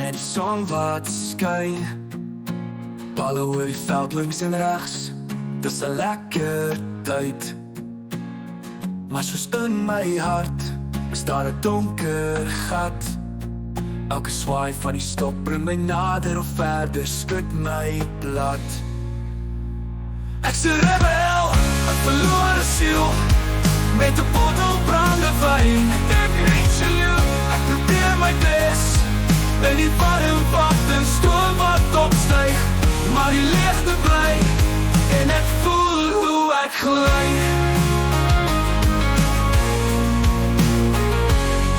met die son wat skyn. Balle oor die veld links en regs, dis 'n lekker tyd. Maar soos in my hart, is daar 'n donker gat. Elke swaai van die stok bring my nader of verder, skud my plat. Ek's 'n rebel, 'n verlore siel, met 'n bottel brandewyn. Ek reach you, ek probeer my bes, in die warm vat en stoom wat opstyg. Maar die lichte bly, en ek voel hoe ek gly.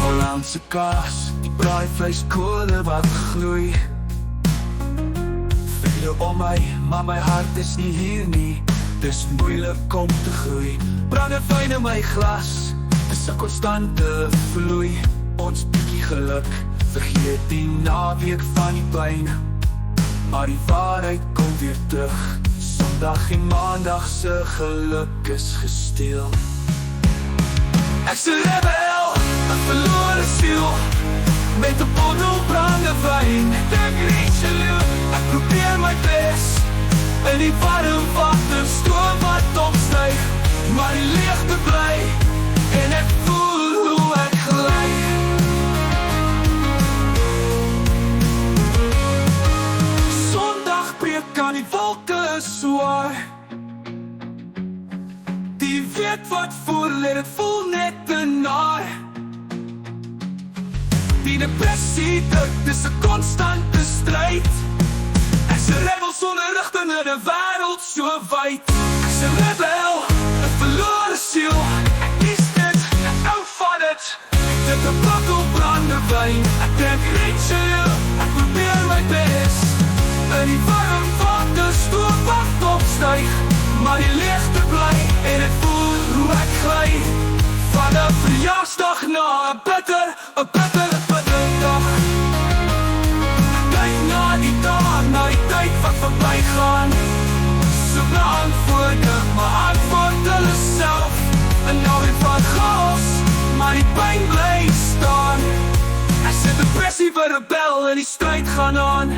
Hollandse kaas, die braaivleiskole wat gloei. Vriende om my, maar my hart is nie hier nie. Dis moeilik om te groei. Brandewyn in my glas, dis 'n konstante vloei. Ons bietjie geluk, vergeet die naweek van die pyn. Maar die waarheid kom weer terug. Sondag en maandag se geluk is gesteel. Ek's 'n rebel, 'n verlore siel, met 'n bottel brandewyn. Ek reach you, ek probeer my bes, in die warm water stroom wat opstyg. Maar die lichte bly, en ek voel hoe ek gly. Sondag breek aan die wolke swaar. Die weet wat voel en het voel net te naar. Die depressie druk, dis 'n konstante stryd. Ek's 'n rebel sonder rigting in 'n wêreld so wyd. Ek's 'n rebel, 'n verlore siel, ek kies dit, ek hou van dit. Dit 'n bottel brandewyn, ek dink reach you, ek probeer my bes, in die warm water stoom wat opstyg. Maar die lichte bly, en ek voel hoe ek gly. Van 'n verjaarsdag na 'n bitter dag. Kyk na die dag, na die tyd wat verbygaan. Soek na antwoorde, maar antwoord hulle self. En nou weer van chaos, maar die pyn bly staan. Ek sit depressie vir 'n rebel en die stryd gaan aan.